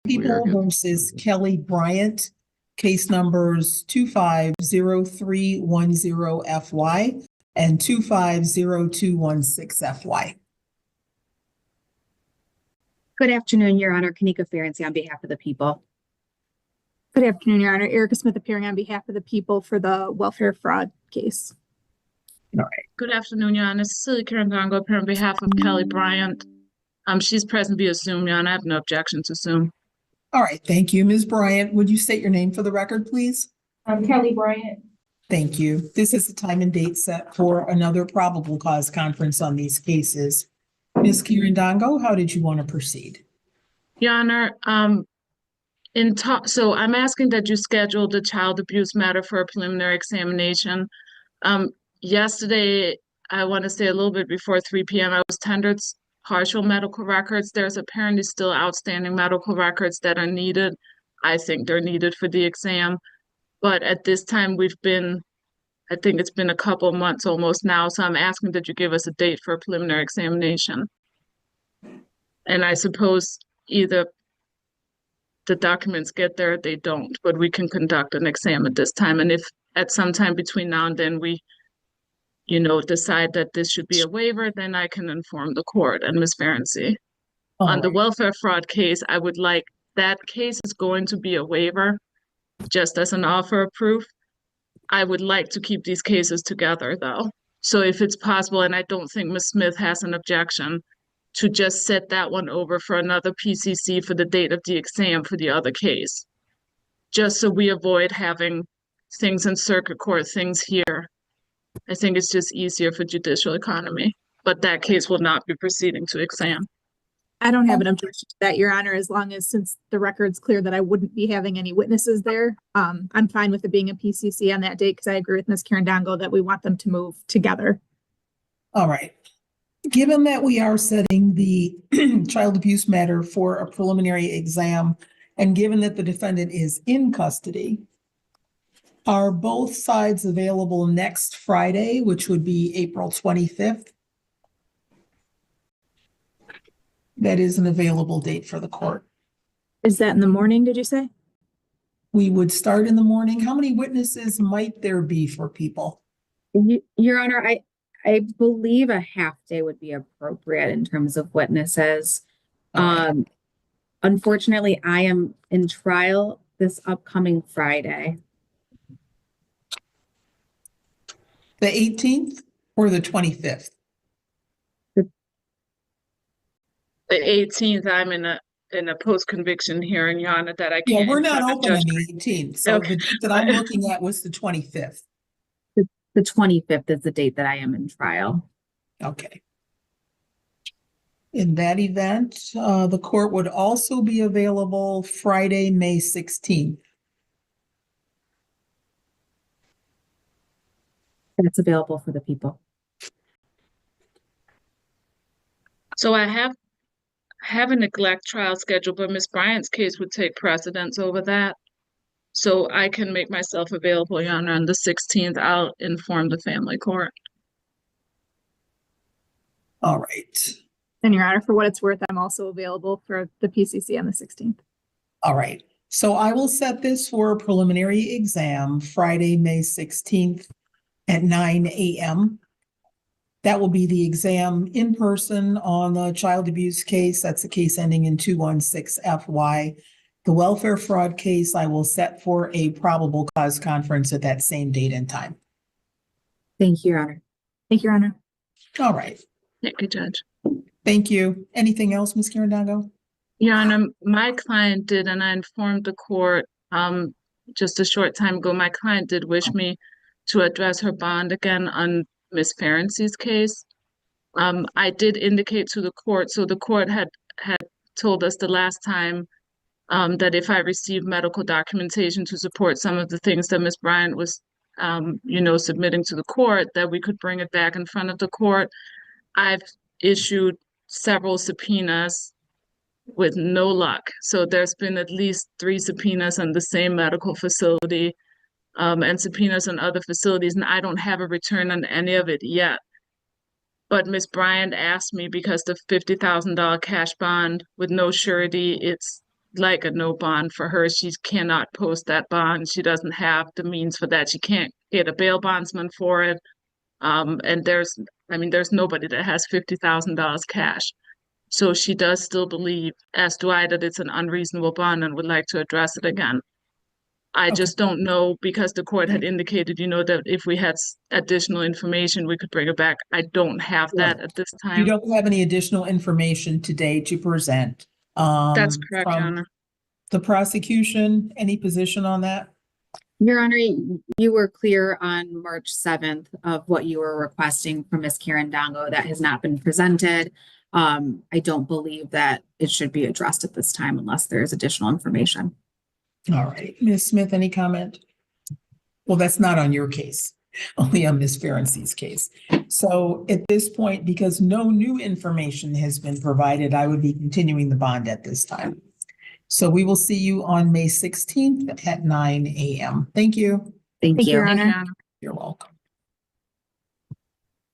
People versus Kelly Bryant, case numbers 250310FY and 250216FY. Good afternoon, Your Honor. Kanika Ferenczi on behalf of the people. Good afternoon, Your Honor. Erica Smith appearing on behalf of the people for the welfare fraud case. All right. Good afternoon, Your Honor. Cecilia Kirandango appearing on behalf of Kelly Bryant. She's present via Zoom, Your Honor. I have no objection to Zoom. All right. Thank you. Ms. Bryant, would you state your name for the record, please? I'm Kelly Bryant. Thank you. This is the time and date set for another probable cause conference on these cases. Ms. Kirandango, how did you want to proceed? Your Honor, so I'm asking that you schedule the child abuse matter for a preliminary examination. Yesterday, I want to say a little bit before 3 p.m., I was tendered partial medical records. There's apparently still outstanding medical records that are needed. I think they're needed for the exam. But at this time, I think it's been a couple of months almost now, so I'm asking that you give us a date for a preliminary examination. And I suppose either the documents get there or they don't, but we can conduct an exam at this time. And if at some time between now and then we decide that this should be a waiver, then I can inform the court and Ms. Ferenczi. On the welfare fraud case, I would like, that case is going to be a waiver, just as an offer of proof. I would like to keep these cases together though. So if it's possible, and I don't think Ms. Smith has an objection, to just set that one over for another PCC for the date of the exam for the other case. Just so we avoid having things in circuit court, things here. I think it's just easier for judicial economy, but that case will not be proceeding to exam. I don't have an objection to that, Your Honor, as long as, since the record's clear that I wouldn't be having any witnesses there. I'm fine with it being a PCC on that date because I agree with Ms. Kirandango that we want them to move together. All right. Given that we are setting the child abuse matter for a preliminary exam, and given that the defendant is in custody, are both sides available next Friday, which would be April 25th? That is an available date for the court. Is that in the morning, did you say? We would start in the morning. How many witnesses might there be for people? Your Honor, I believe a half day would be appropriate in terms of witnesses. Okay. Unfortunately, I am in trial this upcoming Friday. The 18th or the 25th? The 18th, I'm in a post-conviction hearing, Your Honor, that I can't. Yeah, we're not open on the 18th. So Okay. the date that I'm looking at was the 25th. The 25th is the date that I am in trial. Okay. In that event, the court would also be available Friday, May 16th. That's available for the people. So I have a neglect trial schedule, but Ms. Bryant's case would take precedence over that. So I can make myself available, Your Honor, on the 16th. I'll inform the family court. All right. And Your Honor, for what it's worth, I'm also available for the PCC on the 16th. All right. So I will set this for a preliminary exam Friday, May 16th at 9 a.m. That will be the exam in person on the child abuse case. That's the case ending in 216FY. The welfare fraud case I will set for a probable cause conference at that same date and time. Thank you, Your Honor. Thank you, Your Honor. All right. Thank you, Judge. Thank you. Anything else, Ms. Kirandango? Your Honor, my client did, and I informed the court just a short time ago, my client did wish me to address her bond again on Ms. Ferenczi's case. I did indicate to the court, so the court had told us the last time that if I received medical documentation to support some of the things that Ms. Bryant was, submitting to the court, that we could bring it back in front of the court. I've issued several subpoenas with no luck. So there's been at least 3 subpoenas on the same medical facility and subpoenas on other facilities, and I don't have a return on any of it yet. But Ms. Bryant asked me, because the $50,000 cash bond with no surety, like a no bond for her. She cannot post that bond. She doesn't have the means for that. She can't get a bail bondsman for it. And there's nobody that has $50,000 cash. So she does still believe, as do I, that it's an unreasonable bond and would like to address it again. I Okay. just don't know, because the court had indicated, that if we had additional information, we could bring it back. I don't have that at this You time. don't have any additional information today to present. That's correct, Your From Honor. the prosecution, any position on that? Your Honor, you were clear on March 7th of what you were requesting from Ms. Karen Dongo. That has not been presented. I don't believe that it should be addressed at this time unless there's additional information. All right, Ms. Smith, any comment? Well, that's not on your case, only on Ms. Ferenczi's case. So at this point, because no new information has been provided, I would be continuing the bond at this time. So we will see you on May 16th at 9 a.m. Thank you. Thank Thank you, you. Your Thank you, Honor. Your Honor. You're welcome.